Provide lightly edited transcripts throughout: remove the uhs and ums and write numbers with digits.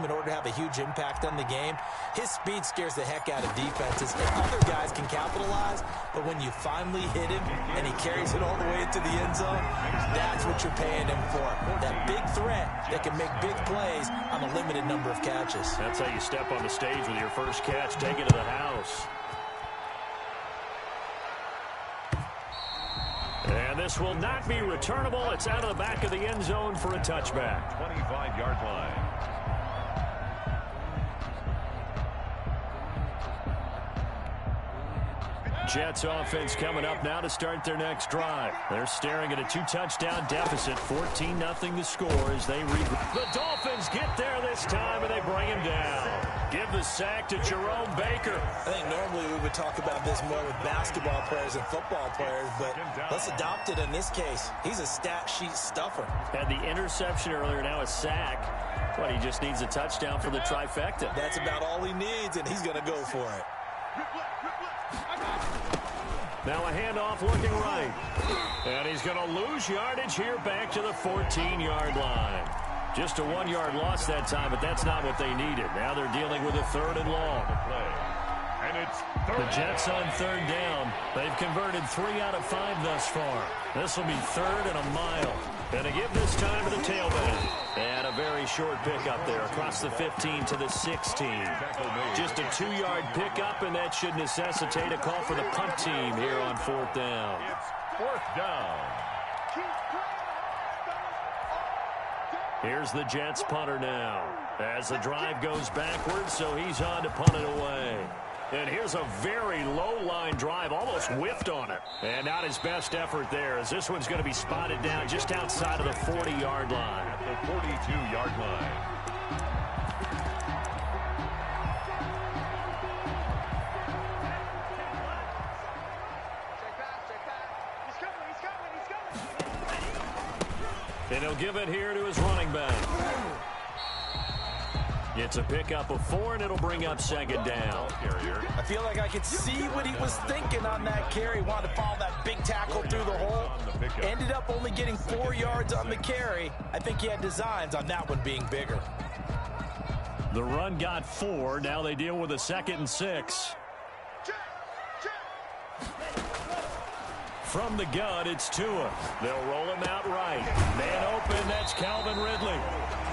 in order to have a huge impact on the game. His speed scares the heck out of defenses, and other guys can capitalize, but when you finally hit him and he carries it all the way into the end zone, that's what you're paying him for. That big threat that can make big plays on a limited number of catches. That's how you step on the stage with your first catch, take it to the house. And this will not be returnable. It's out of the back of the end zone for a touchback. 25-yard line. Jets offense coming up now to start their next drive. They're staring at a 2-touchdown deficit, 14-0 the score as they regroup. The Dolphins get there this time, and they bring him down. Give the sack to Jerome Baker. I think normally we would talk about this more with basketball players and football players, but let's adopt it in this case. He's a stat sheet stuffer. Had the interception earlier, now a sack. But he just needs a touchdown for the trifecta. That's about all he needs, and he's going to go for it. Now a handoff looking right. And he's going to lose yardage here back to the 14-yard line. Just a 1-yard loss that time, but that's not what they needed. Now they're dealing with a 3rd and long. And it's The Jets on 3rd down. They've converted 3 out of 5 thus far. This will be 3rd and a mile. And to give this time to the tailback. And a very short pickup there across the 15 to the 16. Just a 2-yard pickup, and that should necessitate a call for the punt team here on 4th down. It's 4th down. Here's the Jets punter now. As the drive goes backwards, so he's on to punt it away. And here's a very low-line drive, almost whiffed on it. And not his best effort there, as this one's going to be spotted down just outside of the 40-yard line. At the 42-yard line. And he'll give it here to his running back. It's a pickup of 4, and it'll bring up 2nd down. I feel like I could see what he was thinking on that carry. Wanted to follow that big tackle through the hole. Ended up only getting 4 yards on the carry. I think he had designs on that one being bigger. The run got 4. Now they deal with a 2nd and 6. From the gun, it's Tua. They'll roll him out right. Man open, that's Calvin Ridley.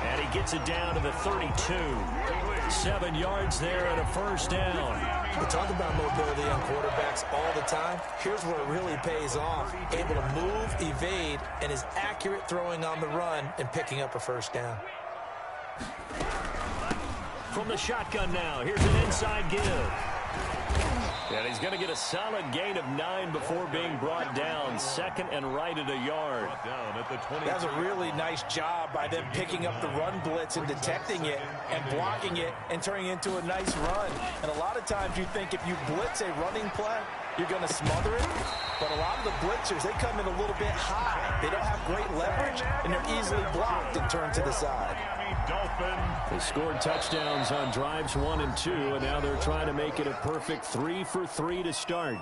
And he gets it down to the 32. 7 yards there and a 1st down. We talk about mobility on quarterbacks all the time. Here's where it really pays off. Able to move, evade, and is accurate throwing on the run and picking up a 1st down. From the shotgun now, here's an inside give. And he's going to get a solid gain of 9 before being brought down. 2nd and right at a yard. That's a really nice job by them picking up the run blitz and detecting it and blocking it and turning it into a nice run. And a lot of times you think if you blitz a running play, you're going to smother it. But a lot of the blitzers, they come in a little bit high. They don't have great leverage, and they're easily blocked and turned to the side. They scored touchdowns on drives 1 and 2, and now they're trying to make it a perfect 3 for 3 to start.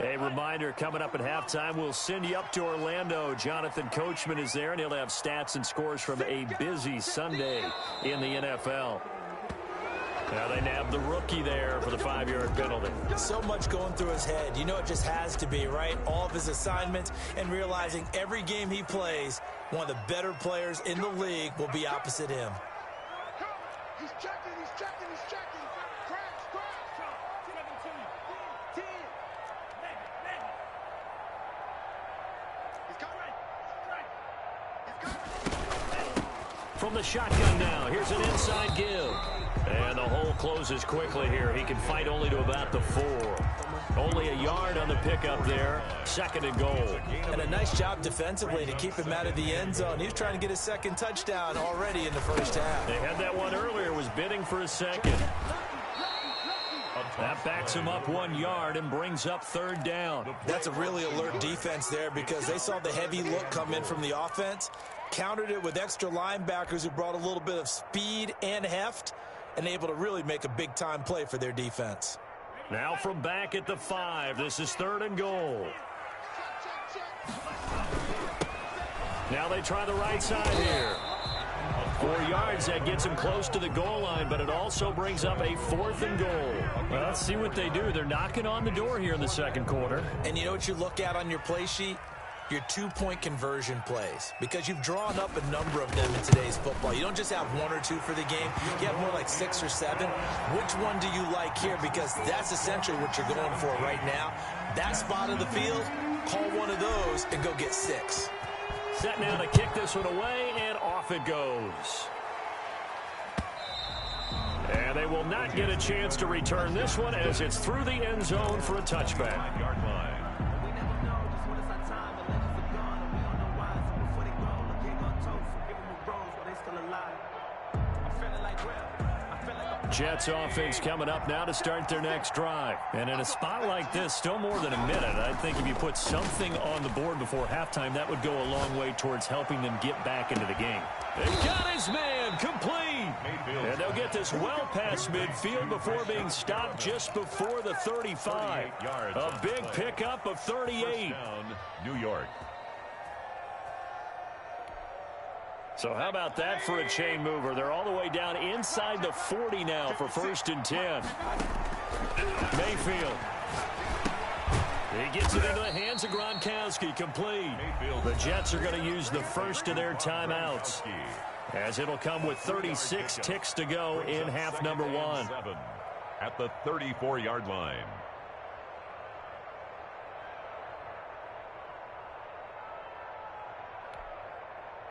A reminder, coming up at halftime, we'll send you up to Orlando. Jonathan Coachman is there, and he'll have stats and scores from a busy Sunday in the NFL. Now they nab the rookie there for the 5-yard penalty. So much going through his head. You know it just has to be, right? All of his assignments and realizing every game he plays, one of the better players in the league will be opposite him. He's checking, he's checking, he's checking. Crash, crash. 17, 10. He's coming. From the shotgun now, here's an inside give. And the hole closes quickly here. He can fight only to about the 4. Only a yard on the pickup there. 2nd and goal. And a nice job defensively to keep him out of the end zone. He was trying to get his 2nd touchdown already in the 1st half. They had that one earlier, was bidding for a 2nd. That backs him up 1 yard and brings up 3rd down. That's a really alert defense there because they saw the heavy look come in from the offense, countered it with extra linebackers who brought a little bit of speed and heft, and able to really make a big-time play for their defense. Now from back at the 5, this is 3rd and goal. Now they try the right side here. 4 yards, that gets him close to the goal line, but it also brings up a 4th and goal. Well, let's see what they do. They're knocking on the door here in the second quarter. And you know what you look at on your play sheet? Your 2-point conversion plays, because you've drawn up a number of them in today's football. You don't just have 1 or 2 for the game. You have more like 6 or 7. Which one do you like here? Because that's essentially what you're going for right now. That spot of the field, call one of those and go get 6. Set now to kick this one away, and off it goes. And they will not get a chance to return this one as it's through the end zone for a touchback. 9-yard line. Jets offense coming up now to start their next drive. And in a spot like this, still more than a minute, I think if you put something on the board before halftime, that would go a long way towards helping them get back into the game. They got his man complete. And they'll get this well past midfield before being stopped just before the 35. A big pickup of 38. New York. So how about that for a chain mover? They're all the way down inside the 40 now for 1st and 10. Mayfield. He gets it into the hands of Gronkowski, complete. The Jets are going to use the first of their timeouts, as it'll come with 36 ticks to go in half number 1. At the 34-yard line.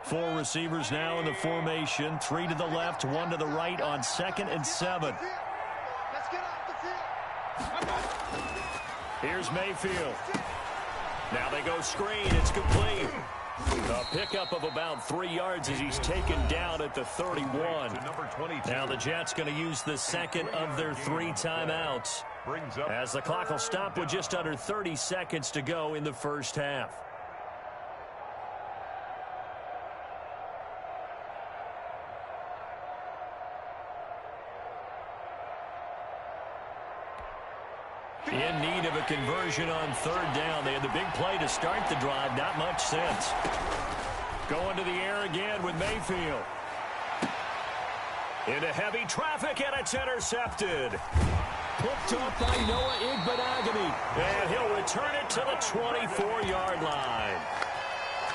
Four receivers now in the formation. 3 to the left, 1 to the right on 2nd and 7. Let's get off the field. Here's Mayfield. Now they go screen. It's complete. A pickup of about 3 yards as he's taken down at the 31. Now the Jets going to use the second of their 3 timeouts, as the clock will stop with just under 30 seconds to go in the first half. In need of a conversion on 3rd down. They had the big play to start the drive. Not much sense. Going to the air again with Mayfield. Into heavy traffic, and it's intercepted. Picked up by Noah Igbenogany. And he'll return it to the 24-yard line.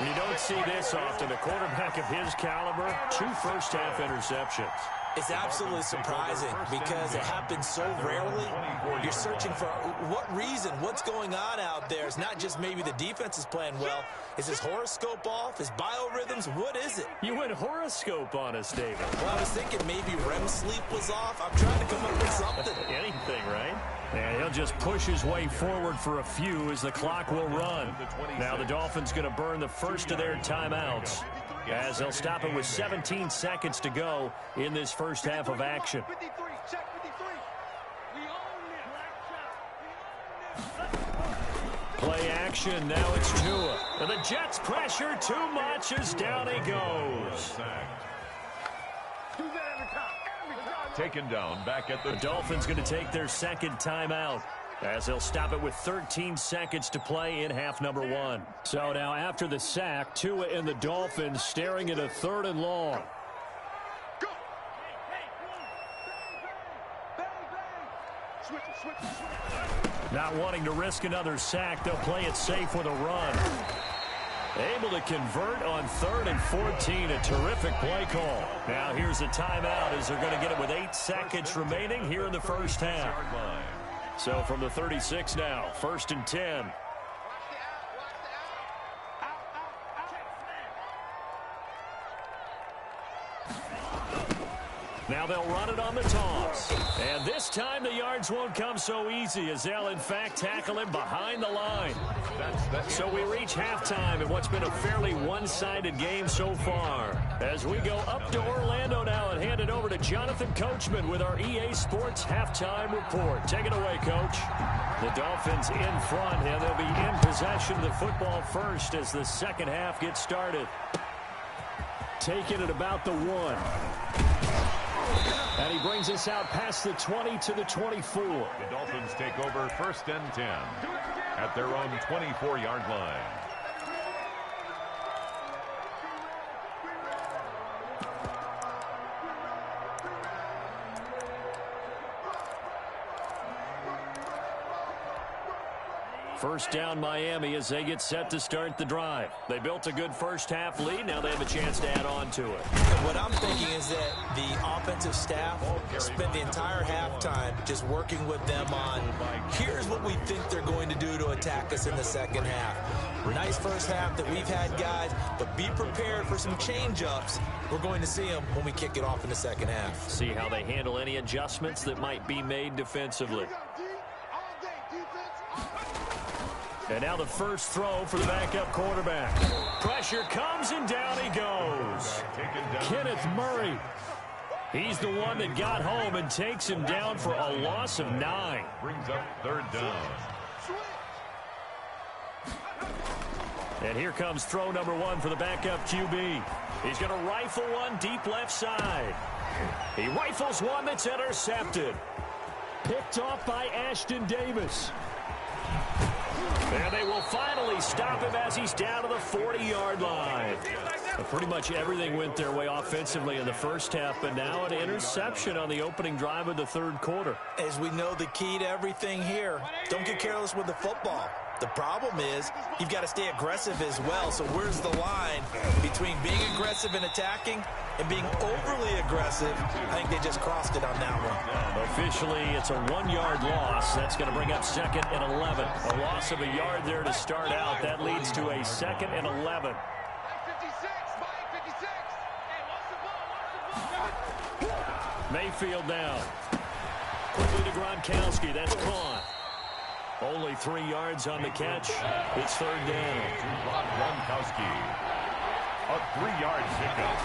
You don't see this often. A quarterback of his caliber, 2 first-half interceptions. It's absolutely surprising because it happens so rarely. You're searching for what reason, what's going on out there. It's not just maybe the defense is playing well. Is his horoscope off? His biorhythms? What is it? You went horoscope on us, David. Well, I was thinking maybe REM sleep was off. I'm trying to come up with something. Anything, right? And he'll just push his way forward for a few as the clock will run. Now the Dolphins going to burn the first of their timeouts, as they'll stop it with 17 seconds to go in this first half of action. 53, check 53. We own it. Play action. Now it's Tua. And the Jets pressure too much as down he goes. Do that every time. Taken down back at the Dolphins going to take their second timeout, as they'll stop it with 13 seconds to play in half number 1. So now after the sack, Tua and the Dolphins staring at a 3rd and long. Go. Bang, bang. Switch. Not wanting to risk another sack, they'll play it safe with a run. Able to convert on 3rd and 14. A terrific play call. Now here's a timeout as they're going to get it with 8 seconds remaining here in the first half. So from the 36 now, 1st and 10. Now they'll run it on the toss. And this time the yards won't come so easy, as they'll in fact tackle him behind the line. So we reach halftime in what's been a fairly one-sided game so far, as we go up to Orlando now and hand it over to Jonathan Coachman with our EA Sports Halftime Report. Take it away, Coach. The Dolphins in front, and they'll be in possession of the football first as the second half gets started. Taking it about the 1. And he brings us out past the 20 to the 24. The Dolphins take over 1st and 10 at their own 24-yard line. First down Miami as they get set to start the drive. They built a good first half lead. Now they have a chance to add on to it. What I'm thinking is that the offensive staff spent the entire halftime just working with them on, here's what we think they're going to do to attack us in the second half. Nice first half that we've had, guys, but be prepared for some change-ups. We're going to see them when we kick it off in the second half. See how they handle any adjustments that might be made defensively. And now the first throw for the backup quarterback. Pressure comes and down he goes. Kenneth Murray. He's the one that got home and takes him down for a loss of 9. Brings up third down. And here comes throw number 1 for the backup QB. He's going to rifle one deep left side. He rifles one that's intercepted. Picked off by Ashton Davis. And they will finally stop him as he's down to the 40-yard line. Pretty much everything went their way offensively in the first half, but now an interception on the opening drive of the third quarter. As we know, the key to everything here, don't get careless with the football. The problem is you've got to stay aggressive as well. So where's the line between being aggressive and attacking and being overly aggressive? I think they just crossed it on that one. Officially, it's a 1-yard loss. That's going to bring up second and 11. A loss of a yard there to start out. That leads to a second and 11. Mayfield down. Quickly to Gronkowski. That's caught. Only 3 yards on the catch. It's third down. Gronkowski. A 3-yard pickup.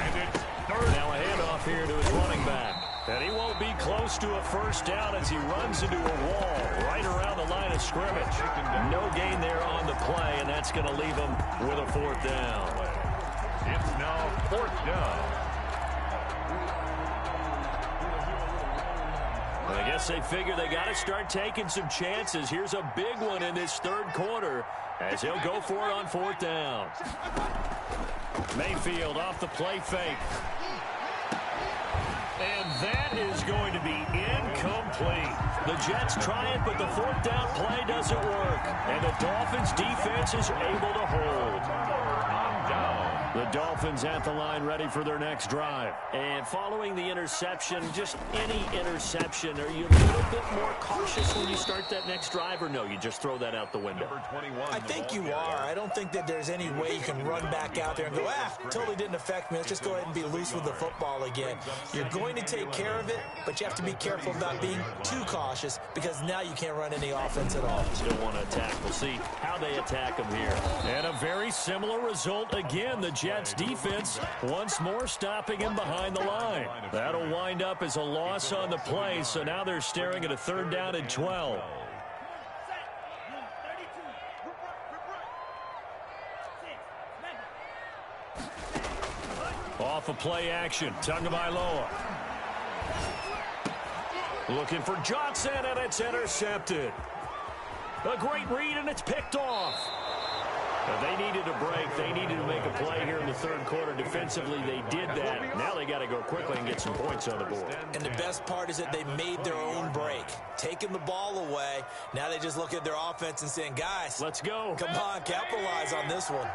And it's third. Now a handoff here to his running back. And he won't be close to a first down as he runs into a wall right around the line of scrimmage. No gain there on the play, and that's going to leave him with a fourth down. It's now fourth down. I guess they figure they got to start taking some chances. Here's a big one in this third quarter as he'll go for it on fourth down. Mayfield off the play fake. And that is going to be incomplete. The Jets try it, but the fourth down play doesn't work. And the Dolphins defense is able to hold. The Dolphins at the line ready for their next drive. And following the interception, just any interception, are you a little bit more cautious when you start that next drive, or no, you just throw that out the window? I think you are. I don't think that there's any way you can run back out there and go, totally didn't affect me. Let's just go ahead and be loose with the football again. You're going to take care of it, but you have to be careful about being too cautious because now you can't run any offense at all. Still want to attack. We'll see how they attack them here. And a very similar result again. The Jets defense once more stopping him behind the line. That'll wind up as a loss on the play, so now they're staring at a third down and 12. Off of play action, Tagovailoa. Looking for Johnson, and it's intercepted. A great read, and it's picked off. They needed a break. They needed to make a play here in the third quarter. Defensively, they did that. Now they got to go quickly and get some points on the board. And the best part is that they made their own break. Taking the ball away. Now they just look at their offense and saying, guys, let's go. Come on, capitalize on this one.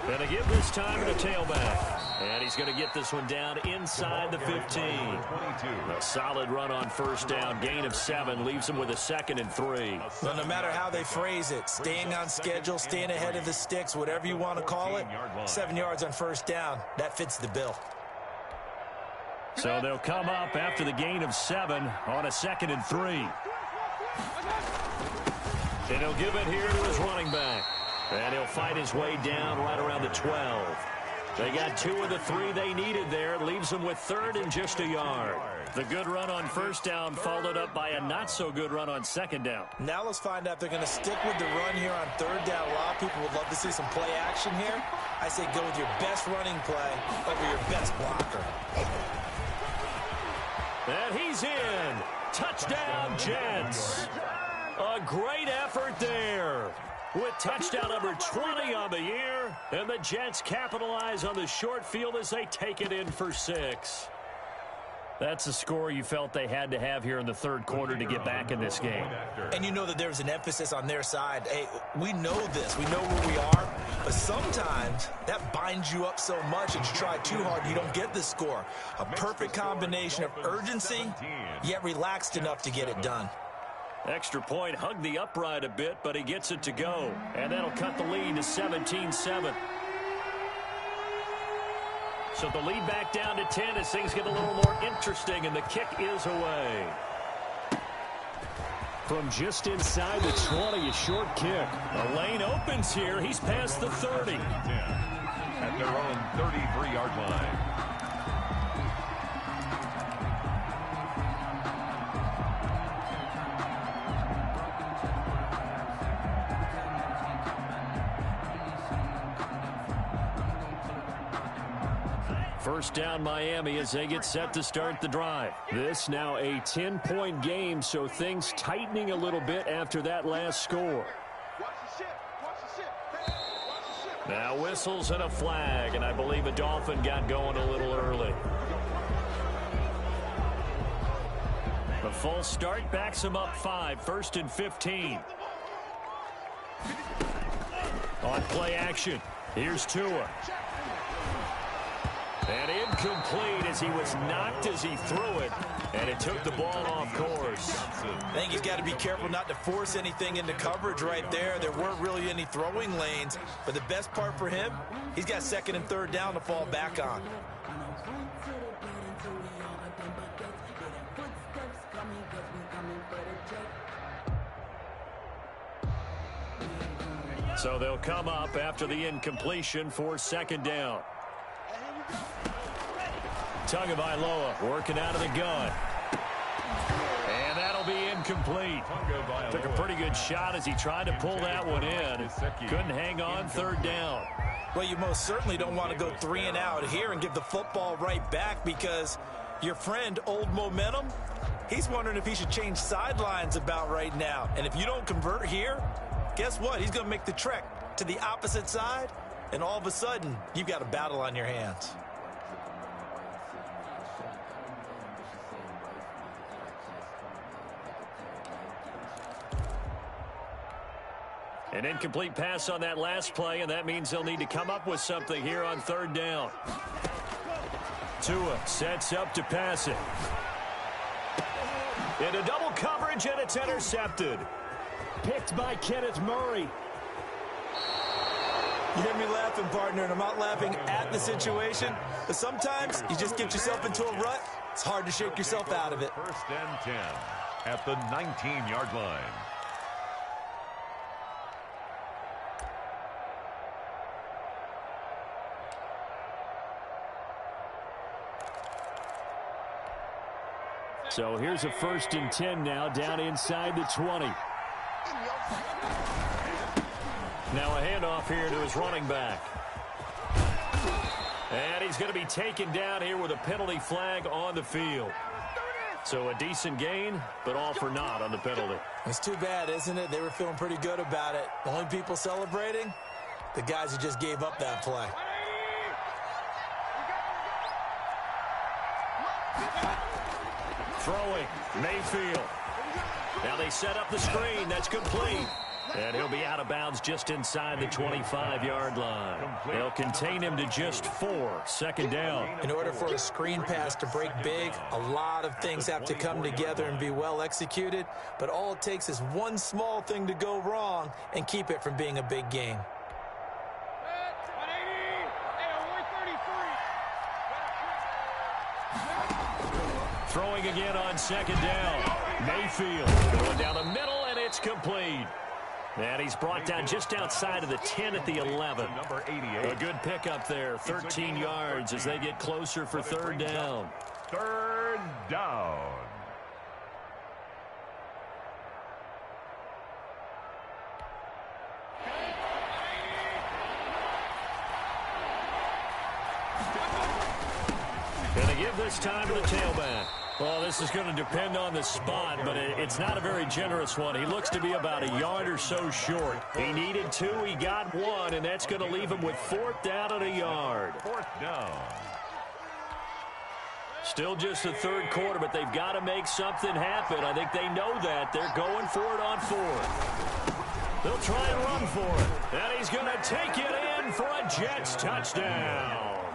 And to give this time to the tailback. And he's going to get this one down inside the 15. A solid run on first down. Gain of 7 leaves him with a 2nd and 3. Well, no matter how they phrase it, staying on schedule, staying ahead of the sticks, whatever you want to call it, 7 yards on first down, that fits the bill. So they'll come up after the gain of 7 on a 2nd and 3. And he'll give it here to his running back. And he'll fight his way down right around the 12. They got 2 of the 3 they needed there. Leaves them with 3rd and just a yard. The good run on first down followed up by a not-so-good run on 2nd down. Now let's find out if they're going to stick with the run here on 3rd down. A lot of people would love to see some play action here. I say go with your best running play over your best blocker. And he's in. Touchdown, Jets. A great effort there. With touchdown number 20 on the year, and the Jets capitalize on the short field as they take it in for 6. That's the score you felt they had to have here in the third quarter to get back in this game. And you know that there's an emphasis on their side. Hey, we know this. We know where we are. But sometimes that binds you up so much and you try too hard, you don't get the score. A perfect combination of urgency, yet relaxed enough to get it done. Extra point hugged the upright a bit, but he gets it to go. And that'll cut the lead to 17-7. So the lead back down to 10 as things get a little more interesting, and the kick is away. From just inside the 20, a short kick. The lane opens here. He's past the 30. At their own 33-yard line. First down Miami as they get set to start the drive. This now a 10-point game, so things tightening a little bit after that last score. Now whistles and a flag, and I believe a Dolphin got going a little early. The full start backs him up 5, 1st and 15. On play action, here's Tua. And incomplete as he was knocked as he threw it, and it took the ball off course. I think he's got to be careful not to force anything into coverage right there. There weren't really any throwing lanes, but the best part for him, he's got 2nd and 3rd down to fall back on. So they'll come up after the incompletion for 2nd down. Tagovailoa working out of the gun. And that'll be incomplete. Took a pretty good shot as he tried to pull that one in. Couldn't hang on 3rd down. Well, you most certainly don't want to go 3 and out here and give the football right back because your friend, Old Momentum, he's wondering if he should change sidelines about right now. And if you don't convert here, guess what? He's going to make the trek to the opposite side, and all of a sudden, you've got a battle on your hands. An incomplete pass on that last play, and that means they'll need to come up with something here on 3rd down. Tua sets up to pass it. Into double coverage, and it's intercepted. Picked by Kenneth Murray. You hear me laughing, partner, and I'm not laughing at the situation, but sometimes you just get yourself into a rut. It's hard to shake yourself out of it. 1st and 10 at the 19-yard line. So here's a 1st and 10 now, down inside the 20. Now a handoff here to his running back. And he's going to be taken down here with a penalty flag on the field. So a decent gain, but all for naught on the penalty. It's too bad, isn't it? They were feeling pretty good about it. The only people celebrating, the guys who just gave up that play. Throwing, Mayfield. Now they set up the screen. That's complete. And he'll be out of bounds just inside the 25-yard line. They'll contain him to just 4, 2nd down. In order for a screen pass to break big, a lot of things have to come together and be well executed. But all it takes is one small thing to go wrong and keep it from being a big game. Throwing again on 2nd down. Mayfield going down the middle, and it's complete. And he's brought down just outside of the 10 at the 11. Number 88. A good pickup there, 13 yards as they get closer for 3rd down. 3rd down. Going to give this time to the tailback. Well, this is going to depend on the spot, but it's not a very generous one. He looks to be about a yard or so short. He needed 2, he got 1, and that's going to leave him with 4th down and a yard. 4th down. Still just the third quarter, but they've got to make something happen. I think they know that. They're going for it on fourth. They'll try and run for it. And he's going to take it in for a Jets touchdown.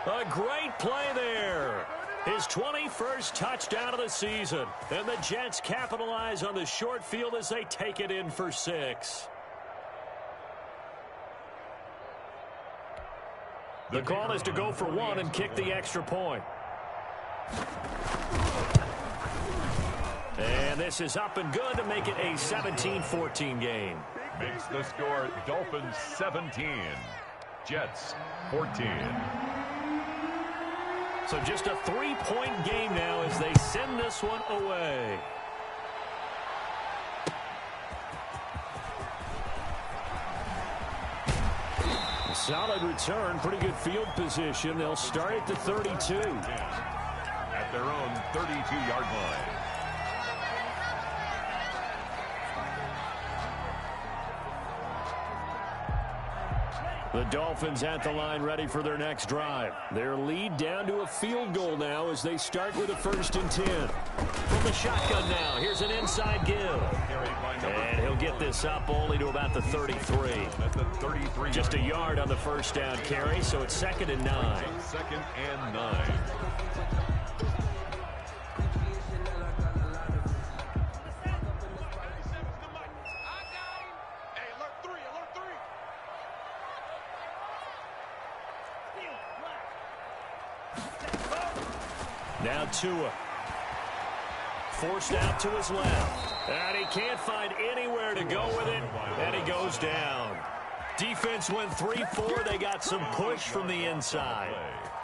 A great play there. His 21st touchdown of the season. And the Jets capitalize on the short field as they take it in for 6. The call is to go for 1 and kick the extra point. And this is up and good to make it a 17-14 game. Makes the score Dolphins 17, Jets 14. So just a 3-point game now as they send this one away. Solid return, pretty good field position. They'll start at the 32. At their own 32-yard line. The Dolphins at the line ready for their next drive. Their lead down to a field goal now as they start with a 1st and 10. From the shotgun now, here's an inside give. And he'll get this up only to about the 33. At the 33. Just a yard on the first down carry, so it's 2nd and 9. 2nd and 9. Now Tua. Forced out to his left. And he can't find anywhere to go with it. And he goes down. Defense went 3-4. They got some push from the inside.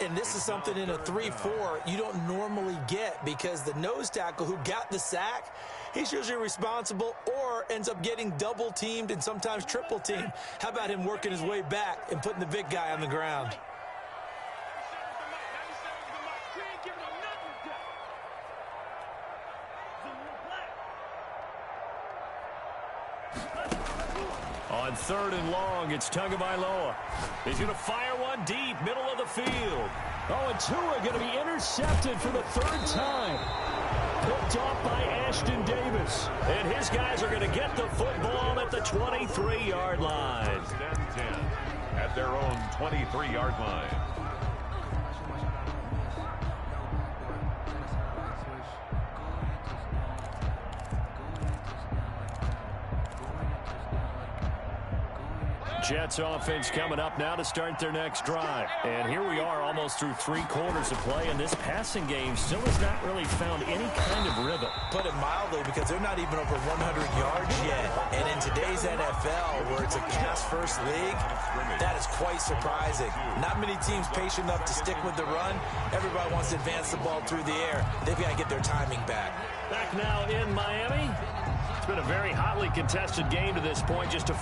And this is something in a 3-4 you don't normally get because the nose tackle who got the sack, he's usually responsible or ends up getting double teamed and sometimes triple teamed. How about him working his way back and putting the big guy on the ground? On 3rd and long, it's Tagovailoa. He's going to fire one deep, middle of the field. Oh, and Tua going to be intercepted for the 3rd time. Picked off by Ashton Davis. And his guys are going to get the football at the 23-yard line. 10 at their own 23-yard line. Jets offense coming up now to start their next drive. And here we are almost through 3 quarters of play, and this passing game still has not really found any kind of rhythm. Put it mildly, because they're not even over 100 yards yet. And in today's NFL, where it's a pass-first league, that is quite surprising. Not many teams patient enough to stick with the run. Everybody wants to advance the ball through the air. They've got to get their timing back. Back now in Miami. It's been a very hotly contested game to this point. Just a